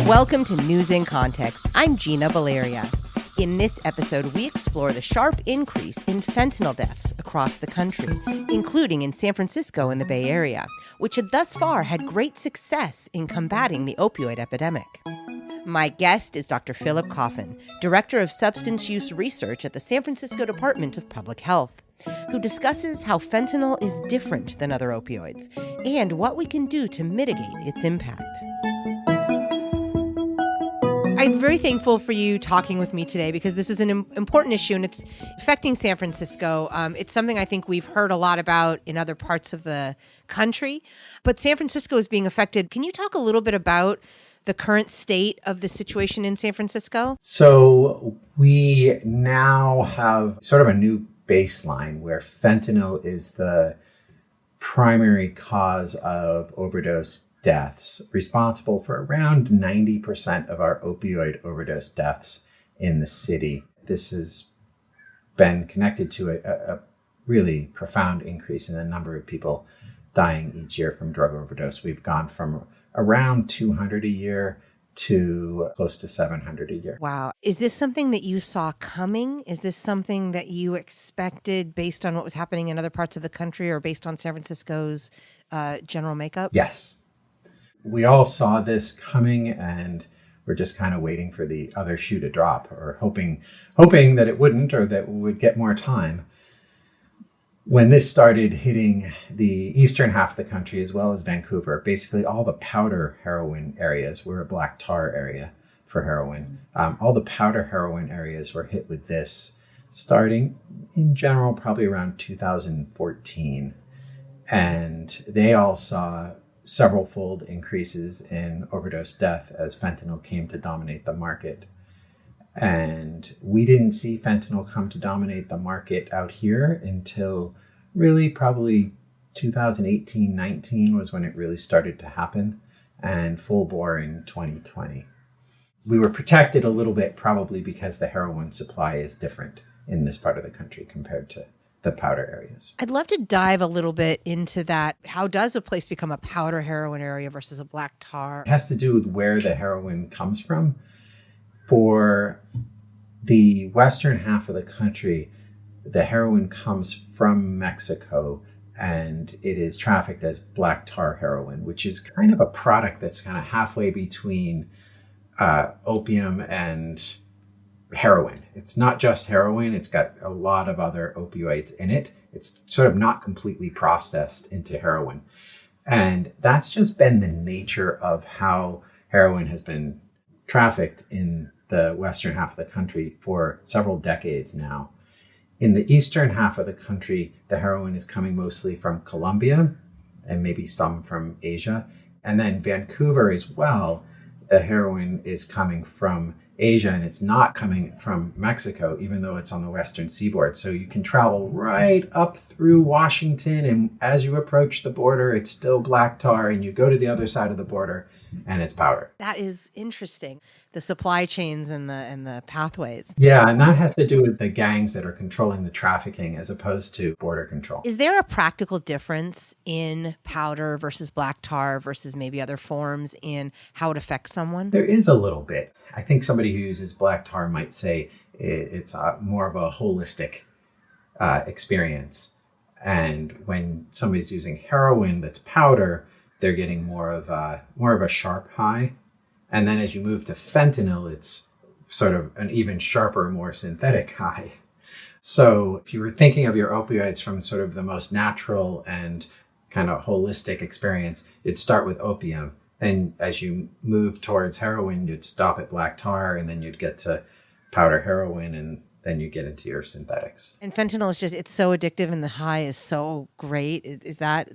Welcome to News in Context. I'm Gina Valeria. In this episode, we explore the sharp increase in fentanyl deaths across the country, including in San Francisco and the Bay Area, which had thus far had great success in combating the opioid epidemic. My guest is Dr. Phillip Coffin, Director of Substance Use Research at the San Francisco Department of Public Health, who discusses how fentanyl is different than other opioids and what we can do to mitigate its impact. I'm very thankful for you talking with me today because this is an important issue and it's affecting San Francisco. It's something I think we've heard a lot about in other parts of the country, but San Francisco is being affected. Can you talk a little bit about the current state of the situation in San Francisco? So we now have sort of a new baseline where fentanyl is the primary cause of overdose deaths, responsible for around 90% of our opioid overdose deaths in the city. This has been connected to a really profound increase in the number of people dying each year from drug overdose. We've gone from around 200 a year to close to 700 a year. Wow. Is this something that you saw coming? Is this something that you expected based on what was happening in other parts of the country or based on San Francisco's general makeup? Yes. We all saw this coming and we're just kind of waiting for the other shoe to drop or hoping that it wouldn't or that we would get more time. When this started hitting the eastern half of the country as well as Vancouver, basically all the powder heroin areas, we're a black tar area for heroin. All the powder heroin areas were hit with this starting in general probably around 2014. And they all saw several-fold increases in overdose death as fentanyl came to dominate the market. And we didn't see fentanyl come to dominate the market out here until really probably 2018-19 was when it really started to happen, and full bore in 2020. We were protected a little bit probably because the heroin supply is different in this part of the country compared to the powder areas. I'd love to dive a little bit into that. How does a place become a powder heroin area versus a black tar? It has to do with where the heroin comes from. For the western half of the country, the heroin comes from Mexico and it is trafficked as black tar heroin, which is kind of a product that's kind of halfway between opium and heroin. It's not just heroin, it's got a lot of other opioids in it. It's sort of not completely processed into heroin. And that's just been the nature of how heroin has been trafficked in the western half of the country for several decades now. In the eastern half of the country, the heroin is coming mostly from Colombia and maybe some from Asia. And then Vancouver as well, the heroin is coming from Asia and it's not coming from Mexico, even though it's on the western seaboard. So you can travel right up through Washington, and as you approach the border, it's still black tar, and you go to the other side of the border and it's powder. That is interesting. The supply chains and the pathways. Yeah, and that has to do with the gangs that are controlling the trafficking as opposed to border control. Is there a practical difference in powder versus black tar versus maybe other forms in how it affects someone? There is a little bit. I think somebody who uses black tar might say it's more of a holistic experience. And when somebody's using heroin that's powder, they're getting more of a sharp high. And then as you move to fentanyl, it's sort of an even sharper, more synthetic high. So if you were thinking of your opioids from sort of the most natural and kind of holistic experience, you'd start with opium. Then as you move towards heroin, you'd stop at black tar, and then you'd get to powder heroin, and then you get into your synthetics. And fentanyl is just, it's so addictive and the high is so great. Is that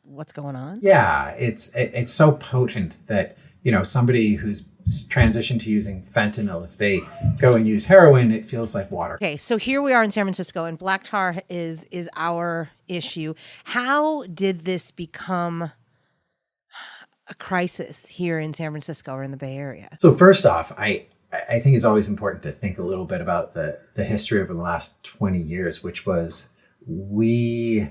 what's going on? Yeah, it's so potent that, you know, somebody who's transitioned to using fentanyl, if they go and use heroin, it feels like water. Okay, so here we are in San Francisco, and black tar is our issue. How did this become a crisis here in San Francisco or in the Bay Area? So first off, I think it's always important to think a little bit about the history over the last 20 years, which was we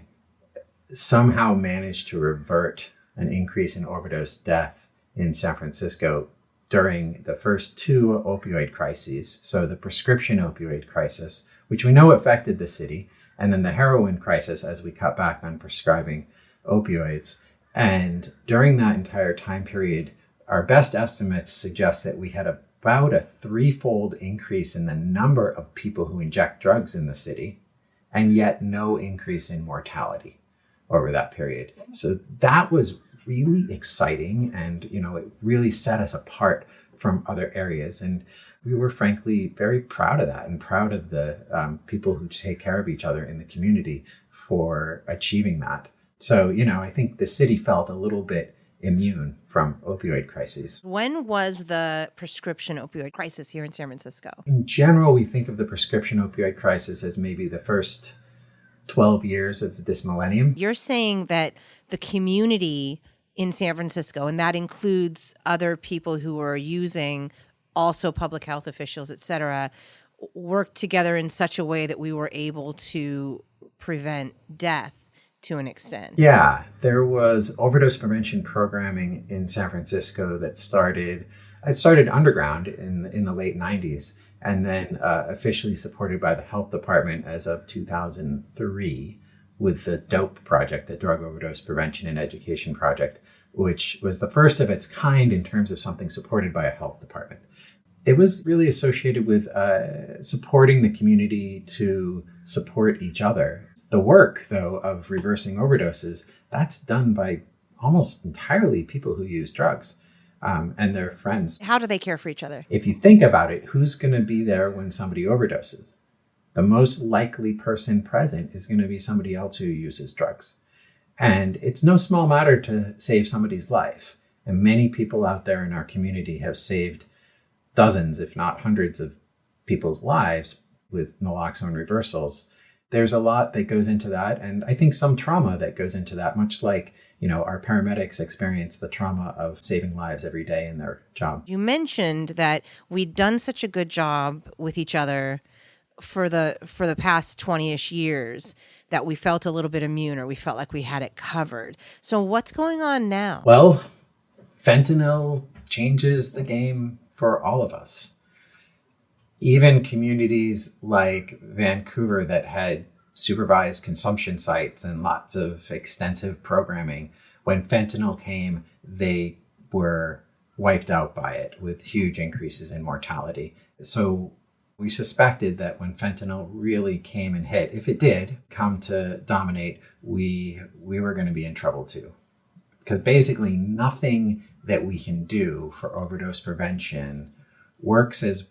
somehow managed to revert an increase in overdose death in San Francisco during the first two opioid crises. So the prescription opioid crisis, which we know affected the city, and then the heroin crisis as we cut back on prescribing opioids. And during that entire time period, our best estimates suggest that we had about a threefold increase in the number of people who inject drugs in the city, and yet no increase in mortality over that period. So that was really exciting, and it really set us apart from other areas, and we were frankly very proud of that, and proud of the people who take care of each other in the community for achieving that. So I think the city felt a little bit immune from opioid crises. When was the prescription opioid crisis here in San Francisco? In general, we think of the prescription opioid crisis as maybe the first 12 years of this millennium. You're saying that the community in San Francisco, and that includes other people who are using, also public health officials, et cetera, worked together in such a way that we were able to prevent death to an extent. Yeah, there was overdose prevention programming in San Francisco that started underground in the late 90s, and then officially supported by the health department as of 2003 with the DOPE project, the Drug Overdose Prevention and Education Project, which was the first of its kind in terms of something supported by a health department. It was really associated with supporting the community to support each other. The work, though, of reversing overdoses, that's done by almost entirely people who use drugs and their friends. How do they care for each other? If you think about it, who's going to be there when somebody overdoses? The most likely person present is going to be somebody else who uses drugs. And it's no small matter to save somebody's life. And many people out there in our community have saved dozens, if not hundreds of people's lives with naloxone reversals. There's a lot that goes into that. And I think some trauma that goes into that, much like, our paramedics experience the trauma of saving lives every day in their job. You mentioned that we'd done such a good job with each other for the past 20-ish years that we felt a little bit immune, or we felt like we had it covered. So what's going on now? Well, fentanyl changes the game for all of us. Even communities like Vancouver that had supervised consumption sites and lots of extensive programming, when fentanyl came, they were wiped out by it with huge increases in mortality. So we suspected that when fentanyl really came and hit, if it did come to dominate, we were going to be in trouble too. Because basically nothing that we can do for overdose prevention works as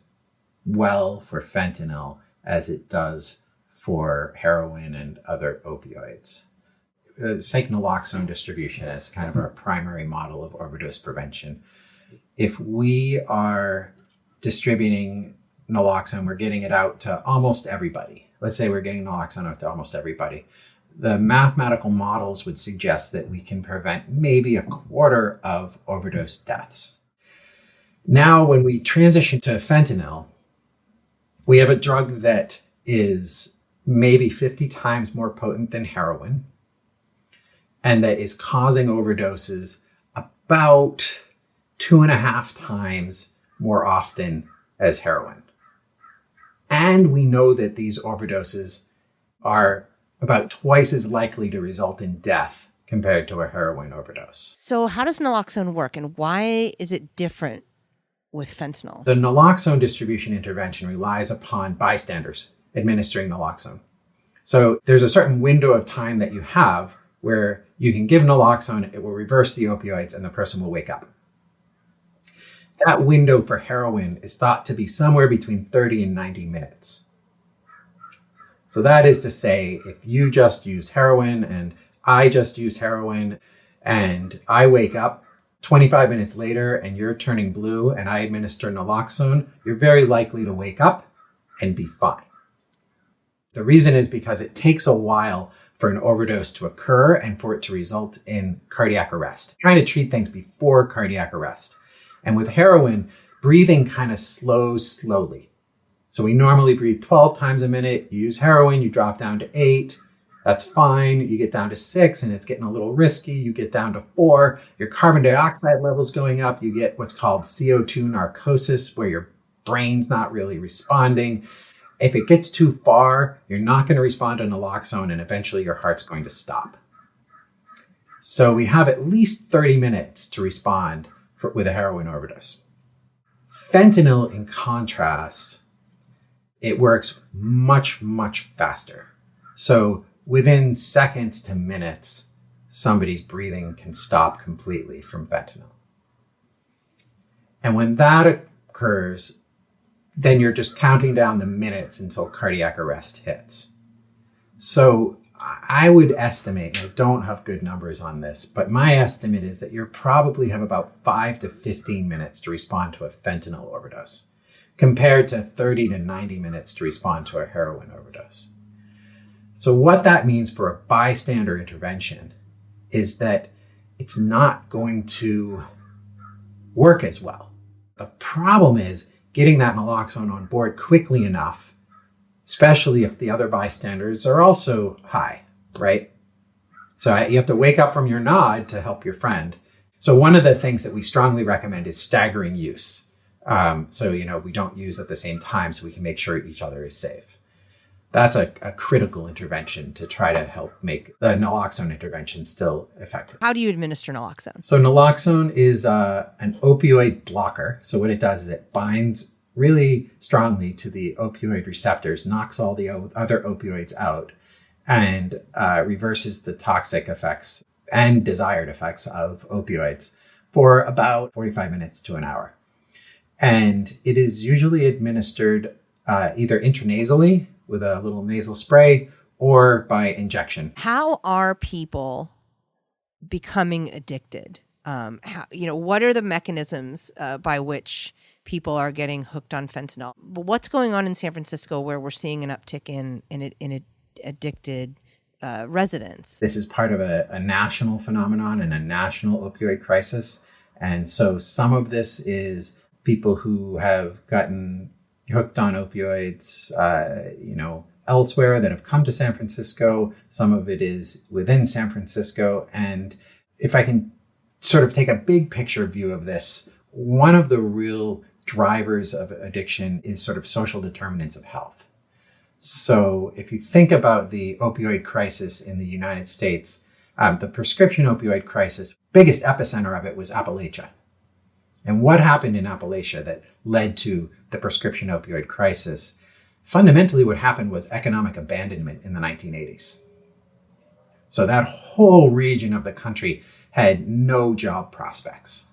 well for fentanyl as it does for heroin and other opioids. Let's take naloxone distribution as kind of our primary model of overdose prevention. If we are distributing naloxone, we're getting it out to almost everybody. Let's say we're getting naloxone out to almost everybody. The mathematical models would suggest that we can prevent maybe a quarter of overdose deaths. Now, when we transition to fentanyl, we have a drug that is maybe 50 times more potent than heroin, and that is causing overdoses about 2.5 times more often as heroin. And we know that these overdoses are about twice as likely to result in death compared to a heroin overdose. So how does naloxone work, and why is it different with fentanyl? The naloxone distribution intervention relies upon bystanders administering naloxone. So there's a certain window of time that you have where you can give naloxone, it will reverse the opioids, and the person will wake up. That window for heroin is thought to be somewhere between 30 and 90 minutes. So that is to say, if you just used heroin and I just used heroin and I wake up 25 minutes later and you're turning blue and I administer naloxone, you're very likely to wake up and be fine. The reason is because it takes a while for an overdose to occur and for it to result in cardiac arrest. Trying to treat things before cardiac arrest. And with heroin, breathing kind of slows slowly. So we normally breathe 12 times a minute. You use heroin, you drop down to 8. That's fine. You get down to 6 and it's getting a little risky. You get down to 4, your carbon dioxide level's going up. You get what's called CO2 narcosis, where your brain's not really responding. If it gets too far, you're not going to respond to naloxone and eventually your heart's going to stop. So we have at least 30 minutes to respond with a heroin overdose. Fentanyl, in contrast, it works much, much faster. So within seconds to minutes, somebody's breathing can stop completely from fentanyl. And when that occurs, then you're just counting down the minutes until cardiac arrest hits. So I would estimate, I don't have good numbers on this, but my estimate is that you probably have about 5 to 15 minutes to respond to a fentanyl overdose, compared to 30 to 90 minutes to respond to a heroin overdose. So what that means for a bystander intervention is that it's not going to work as well. The problem is getting that naloxone on board quickly enough, especially if the other bystanders are also high, right? So you have to wake up from your nod to help your friend. So one of the things that we strongly recommend is staggering use. So we don't use at the same time so we can make sure each other is safe. That's a critical intervention to try to help make the naloxone intervention still effective. How do you administer naloxone? So naloxone is an opioid blocker. So what it does is it binds really strongly to the opioid receptors, knocks all the other opioids out, and reverses the toxic effects and desired effects of opioids for about 45 minutes to an hour. And it is usually administered either intranasally with a little nasal spray or by injection. How are people becoming addicted? What are the mechanisms by which people are getting hooked on fentanyl? But what's going on in San Francisco where we're seeing an uptick in addicted residents? This is part of a national phenomenon and a national opioid crisis. And so some of this is people who have gotten hooked on opioids, elsewhere that have come to San Francisco. Some of it is within San Francisco. And if I can sort of take a big picture view of this, one of the real drivers of addiction is sort of social determinants of health. So if you think about the opioid crisis in the United States, the prescription opioid crisis, biggest epicenter of it was Appalachia. And what happened in Appalachia that led to the prescription opioid crisis? Fundamentally, what happened was economic abandonment in the 1980s. So that whole region of the country had no job prospects.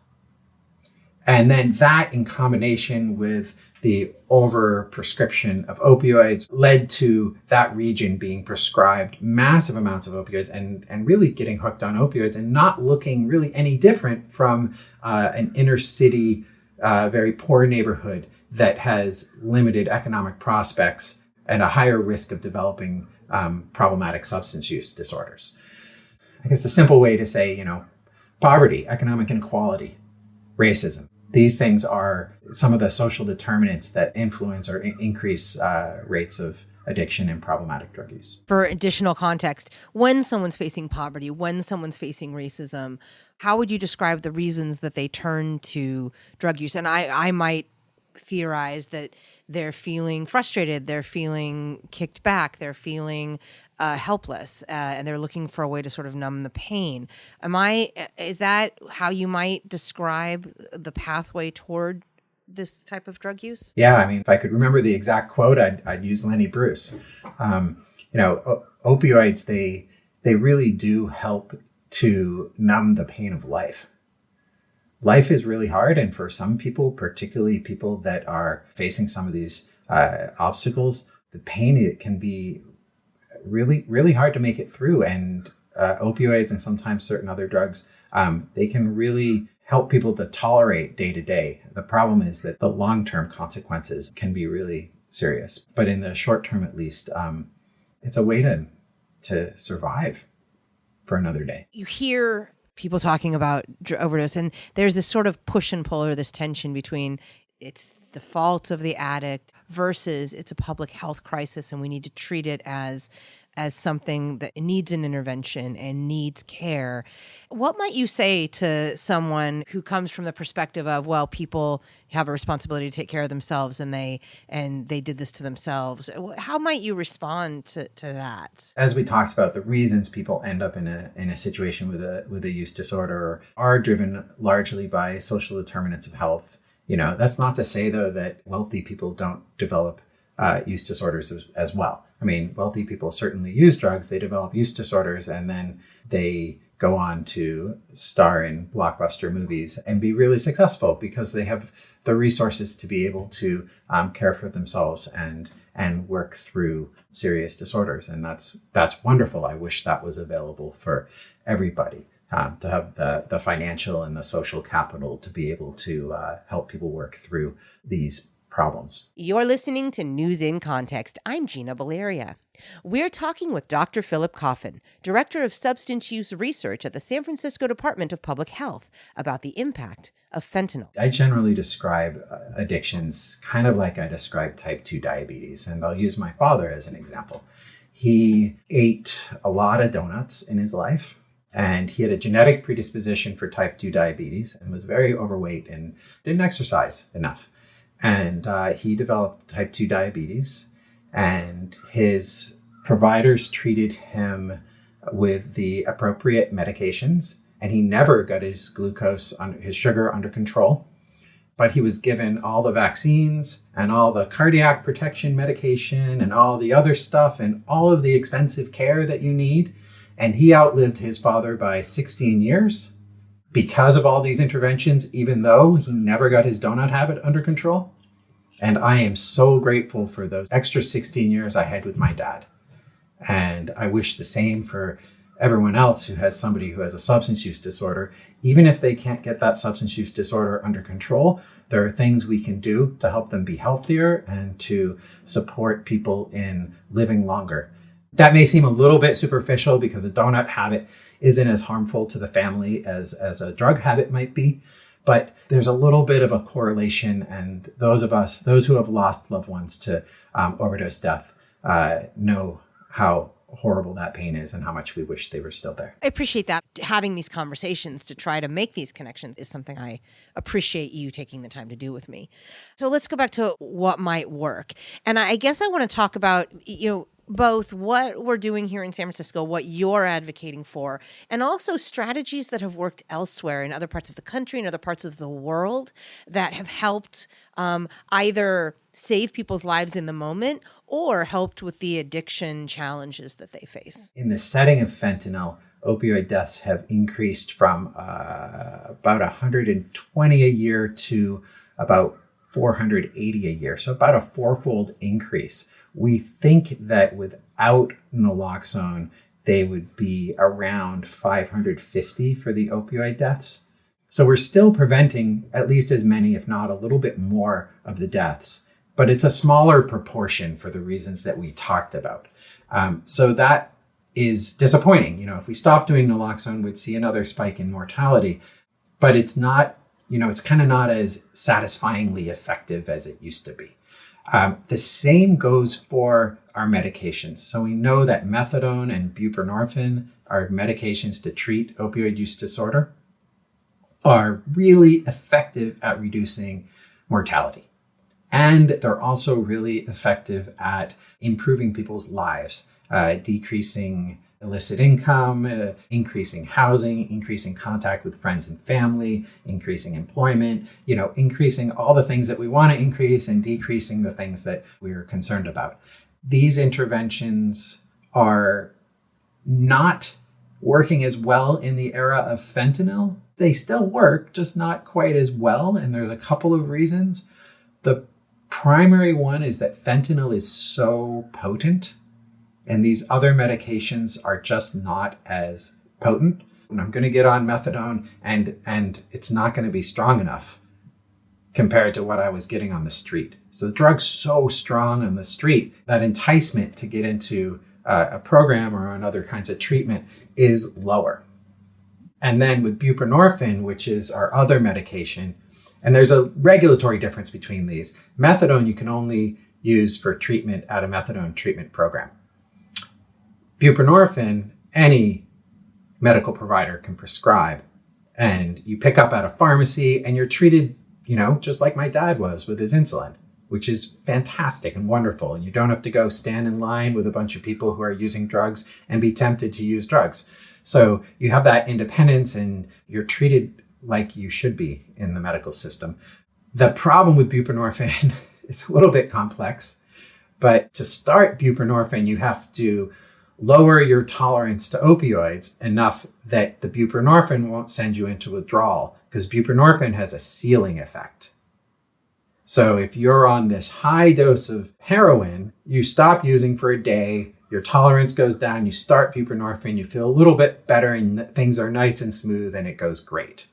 And then that, in combination with the overprescription of opioids, led to that region being prescribed massive amounts of opioids and really getting hooked on opioids and not looking really any different from an inner city, very poor neighborhood that has limited economic prospects and a higher risk of developing problematic substance use disorders. I guess the simple way to say, poverty, economic inequality, racism. These things are some of the social determinants that influence or increase rates of addiction and problematic drug use. For additional context, when someone's facing poverty, when someone's facing racism, how would you describe the reasons that they turn to drug use? And I might theorize that they're feeling frustrated, they're feeling kicked back, they're feeling helpless, and they're looking for a way to sort of numb the pain. Is that how you might describe the pathway toward this type of drug use? Yeah, I mean, if I could remember the exact quote, I'd use Lenny Bruce. Opioids, they really do help to numb the pain of life. Life is really hard, and for some people, particularly people that are facing some of these obstacles, the pain, it can be really, really hard to make it through. And opioids and sometimes certain other drugs, they can really help people to tolerate day to day. The problem is that the long-term consequences can be really serious. But in the short term, at least, it's a way to survive for another day. You hear people talking about overdose, and there's this sort of push and pull or this tension between it's the fault of the addict versus it's a public health crisis and we need to treat it as as something that needs an intervention and needs care. What might you say to someone who comes from the perspective of, well, people have a responsibility to take care of themselves and they did this to themselves? How might you respond to that? As we talked about, the reasons people end up in a situation with a use disorder are driven largely by social determinants of health. That's not to say, though, that wealthy people don't develop use disorders as well. I mean, wealthy people certainly use drugs, they develop use disorders, and then they go on to star in blockbuster movies and be really successful because they have the resources to be able to care for themselves and work through serious disorders. And that's wonderful. I wish that was available for everybody, to have the financial and the social capital to be able to help people work through these problems. You're listening to News in Context. I'm Gina Valeria. We're talking with Dr. Phillip Coffin, Director of Substance Use Research at the San Francisco Department of Public Health, about the impact of fentanyl. I generally describe addictions kind of like I describe type 2 diabetes, and I'll use my father as an example. He ate a lot of donuts in his life, and he had a genetic predisposition for type 2 diabetes and was very overweight and didn't exercise enough. And he developed type 2 diabetes, and his providers treated him with the appropriate medications, and he never got his his sugar under control. But he was given all the vaccines and all the cardiac protection medication and all the other stuff and all of the expensive care that you need. And he outlived his father by 16 years because of all these interventions, even though he never got his donut habit under control. And I am so grateful for those extra 16 years I had with my dad. And I wish the same for everyone else who has somebody who has a substance use disorder. Even if they can't get that substance use disorder under control, there are things we can do to help them be healthier and to support people in living longer. That may seem a little bit superficial because a donut habit isn't as harmful to the family as a drug habit might be. But there's a little bit of a correlation, and those who have lost loved ones to overdose death know how horrible that pain is and how much we wish they were still there. I appreciate that. Having these conversations to try to make these connections is something I appreciate you taking the time to do with me. So let's go back to what might work. And I guess I want to talk about, both what we're doing here in San Francisco, what you're advocating for, and also strategies that have worked elsewhere in other parts of the country and other parts of the world that have helped either save people's lives in the moment or helped with the addiction challenges that they face. In the setting of fentanyl, opioid deaths have increased from about 120 a year to about 480 a year. So about a fourfold increase. We think that without naloxone, they would be around 550 for the opioid deaths. So we're still preventing at least as many, if not a little bit more, of the deaths. But it's a smaller proportion for the reasons that we talked about. So that is disappointing. If we stop doing naloxone, we'd see another spike in mortality. But it's not, it's kind of not as satisfyingly effective as it used to be. The same goes for our medications. So we know that methadone and buprenorphine are medications to treat opioid use disorder, are really effective at reducing mortality. And they're also really effective at improving people's lives, decreasing illicit income, increasing housing, increasing contact with friends and family, increasing employment, increasing all the things that we want to increase and decreasing the things that we're concerned about. These interventions are not working as well in the era of fentanyl. They still work, just not quite as well. And there's a couple of reasons. The primary one is that fentanyl is so potent, and these other medications are just not as potent. And I'm going to get on methadone and it's not going to be strong enough compared to what I was getting on the street. So the drug's so strong on the street that enticement to get into a program or on other kinds of treatment is lower. And then with buprenorphine, which is our other medication, and there's a regulatory difference between these. Methadone you can only use for treatment at a methadone treatment program. Buprenorphine, any medical provider can prescribe. And you pick up at a pharmacy and you're treated, just like my dad was with his insulin, which is fantastic and wonderful. And you don't have to go stand in line with a bunch of people who are using drugs and be tempted to use drugs. So you have that independence and you're treated like you should be in the medical system. The problem with buprenorphine is a little bit complex, but to start buprenorphine, you have to lower your tolerance to opioids enough that the buprenorphine won't send you into withdrawal, because buprenorphine has a ceiling effect. So if you're on this high dose of heroin, you stop using for a day, your tolerance goes down, you start buprenorphine, you feel a little bit better and things are nice and smooth and it goes great.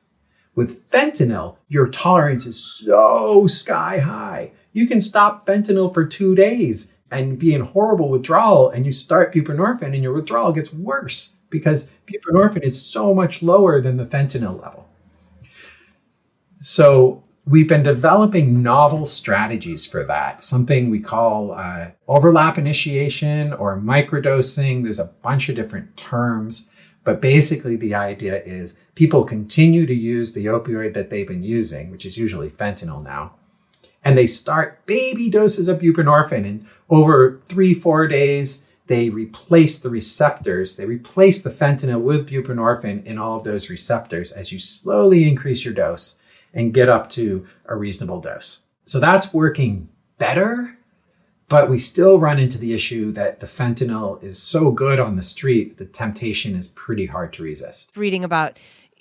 With fentanyl, your tolerance is so sky high. You can stop fentanyl for 2 days and be in horrible withdrawal, and you start buprenorphine and your withdrawal gets worse because buprenorphine is so much lower than the fentanyl level. So we've been developing novel strategies for that, something we call overlap initiation or microdosing. There's a bunch of different terms, but basically the idea is people continue to use the opioid that they've been using, which is usually fentanyl now, and they start baby doses of buprenorphine, and over 3-4 days, they replace the receptors. They replace the fentanyl with buprenorphine in all of those receptors as you slowly increase your dose and get up to a reasonable dose. So that's working better, but we still run into the issue that the fentanyl is so good on the street, the temptation is pretty hard to resist. Reading about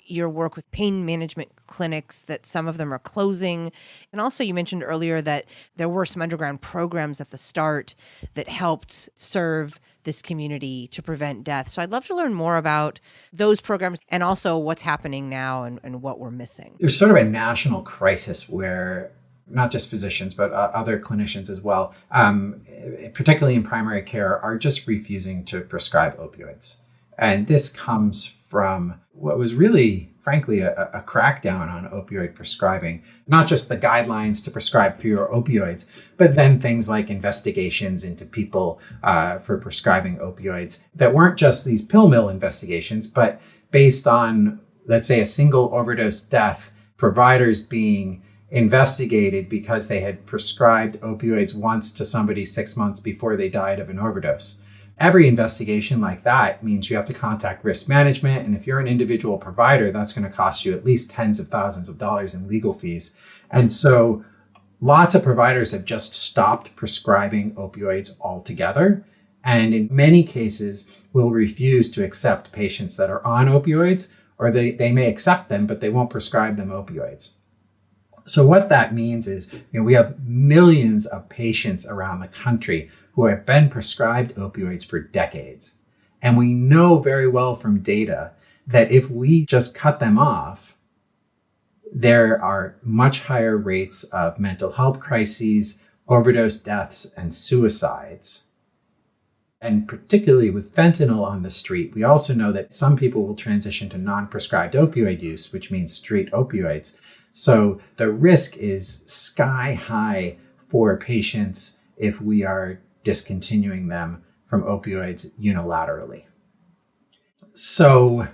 your work with pain management clinics, that some of them are closing. And also you mentioned earlier that there were some underground programs at the start that helped serve this community to prevent death. So I'd love to learn more about those programs and also what's happening now and what we're missing. There's sort of a national crisis where not just physicians, but other clinicians as well, particularly in primary care, are just refusing to prescribe opioids. And this comes from what was really, frankly, a crackdown on opioid prescribing, not just the guidelines to prescribe fewer opioids, but then things like investigations into people for prescribing opioids that weren't just these pill mill investigations, but based on, let's say, a single overdose death, providers being investigated because they had prescribed opioids once to somebody 6 months before they died of an overdose. Every investigation like that means you have to contact risk management. And if you're an individual provider, that's going to cost you at least tens of thousands of dollars in legal fees. And so lots of providers have just stopped prescribing opioids altogether. And in many cases, will refuse to accept patients that are on opioids, or they may accept them, but they won't prescribe them opioids. So what that means is, we have millions of patients around the country who have been prescribed opioids for decades. And we know very well from data that if we just cut them off, there are much higher rates of mental health crises, overdose deaths, and suicides. And particularly with fentanyl on the street, we also know that some people will transition to non-prescribed opioid use, which means street opioids. So the risk is sky high for patients if we are discontinuing them from opioids unilaterally. So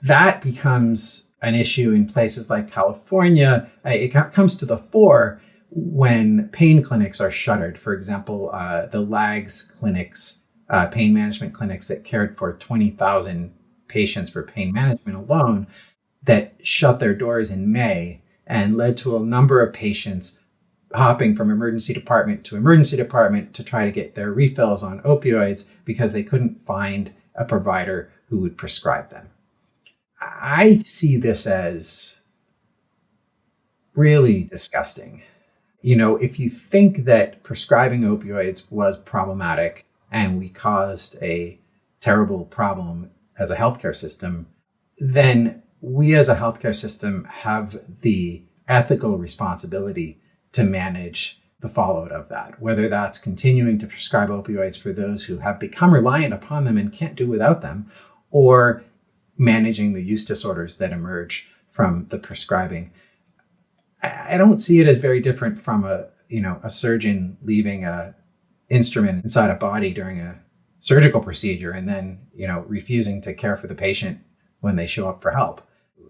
that becomes an issue in places like California. It comes to the fore when pain clinics are shuttered. For example, the LAGS clinics, pain management clinics that cared for 20,000 patients for pain management alone, that shut their doors in May and led to a number of patients hopping from emergency department to emergency department to try to get their refills on opioids because they couldn't find a provider who would prescribe them. I see this as really disgusting. If you think that prescribing opioids was problematic and we caused a terrible problem as a healthcare system, then we as a healthcare system have the ethical responsibility to manage the fallout of that, whether that's continuing to prescribe opioids for those who have become reliant upon them and can't do without them, or managing the use disorders that emerge from the prescribing. I don't see it as very different from a surgeon leaving a instrument inside a body during a surgical procedure and then, refusing to care for the patient when they show up for help.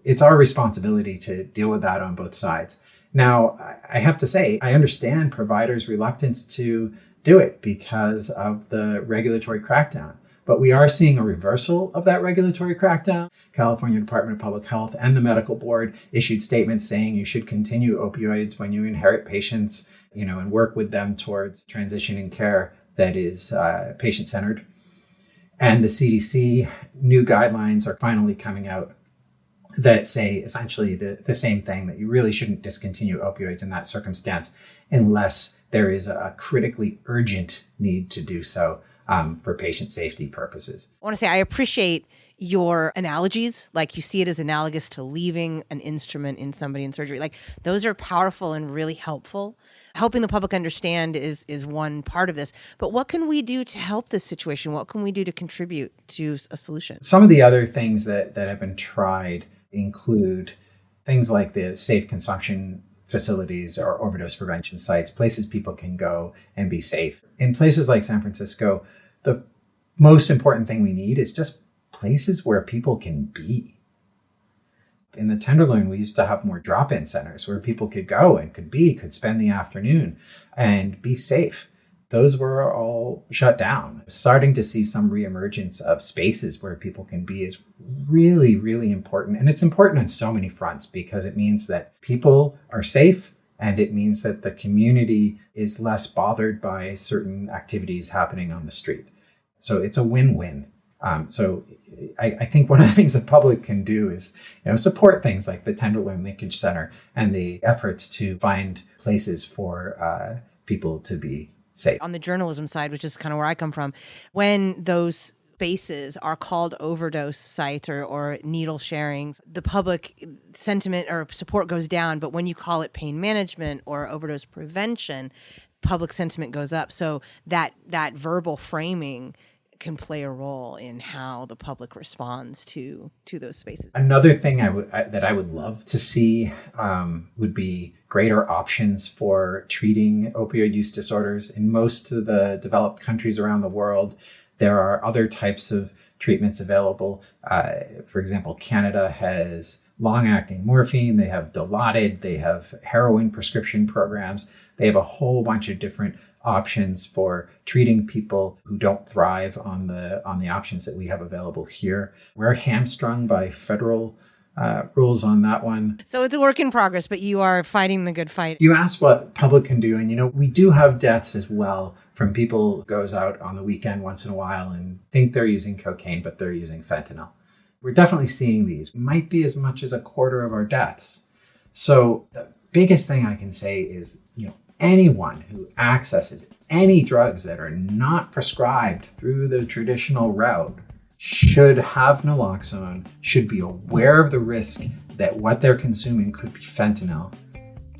It's our responsibility to deal with that on both sides. Now, I have to say, I understand providers' reluctance to do it because of the regulatory crackdown. But we are seeing a reversal of that regulatory crackdown. California Department of Public Health and the medical board issued statements saying you should continue opioids when you inherit patients, and work with them towards transitioning care that is patient-centered. And the CDC new guidelines are finally coming out that say essentially the same thing, that you really shouldn't discontinue opioids in that circumstance unless there is a critically urgent need to do so for patient safety purposes. I want to say I appreciate your analogies, like you see it as analogous to leaving an instrument in somebody in surgery. Like those are powerful and really helpful. Helping the public understand is one part of this. But what can we do to help this situation? What can we do to contribute to a solution? Some of the other things that have been tried include things like the safe consumption facilities or overdose prevention sites, places people can go and be safe. In places like San Francisco, the most important thing we need is just places where people can be. In the Tenderloin, we used to have more drop-in centers where people could go and could spend the afternoon and be safe. Those were all shut down. Starting to see some reemergence of spaces where people can be is really, really important. And it's important on so many fronts because it means that people are safe and it means that the community is less bothered by certain activities happening on the street. So it's a win-win. So I think one of the things the public can do is, support things like the Tenderloin Linkage Center and the efforts to find places for people to be safe. On the journalism side, which is kind of where I come from, when those spaces are called overdose sites or needle sharings, the public sentiment or support goes down. But when you call it pain management or overdose prevention, public sentiment goes up. So that verbal framing can play a role in how the public responds to those spaces. Another thing that I would love to see would be greater options for treating opioid use disorders. In most of the developed countries around the world, there are other types of treatments available. For example, Canada has long-acting morphine, they have Dilaudid, they have heroin prescription programs. They have a whole bunch of different options for treating people who don't thrive on the options that we have available here. We're hamstrung by federal rules on that one. So it's a work in progress, but you are fighting the good fight. You asked what public can do, and we do have deaths as well from people who goes out on the weekend once in a while and think they're using cocaine, but they're using fentanyl. We're definitely seeing these. Might be as much as a quarter of our deaths. So the biggest thing I can say is, anyone who accesses any drugs that are not prescribed through the traditional route should have naloxone, should be aware of the risk that what they're consuming could be fentanyl,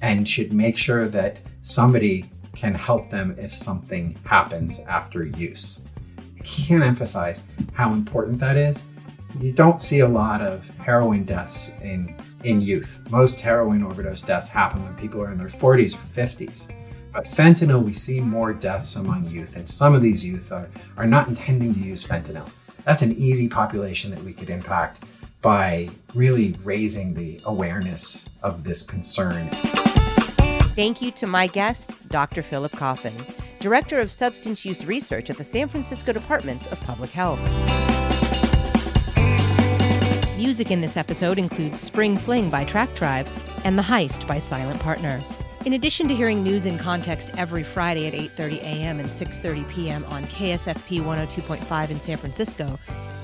and should make sure that somebody can help them if something happens after use. I can't emphasize how important that is. You don't see a lot of heroin deaths in youth. Most heroin overdose deaths happen when people are in their 40s or 50s. But fentanyl, we see more deaths among youth, and some of these youth are not intending to use fentanyl. That's an easy population that we could impact by really raising the awareness of this concern. Thank you to my guest, Dr. Phillip Coffin, Director of Substance Use Research at the San Francisco Department of Public Health. Music in this episode includes Spring Fling by Track Tribe and The Heist by Silent Partner. In addition to hearing News in Context every Friday at 8:30 a.m. and 6:30 p.m. on KSFP 102.5 in San Francisco,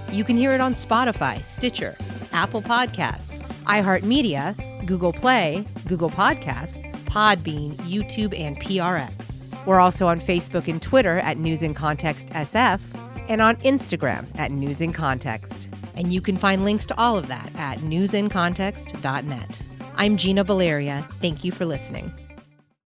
you can hear it on Spotify, Stitcher, Apple Podcasts, iHeartMedia, Google Play, Google Podcasts, Podbean, YouTube, and PRX. We're also on Facebook and Twitter at News in Context SF and on Instagram at News in Context. And you can find links to all of that at newsincontext.net. I'm Gina Valeria. Thank you for listening.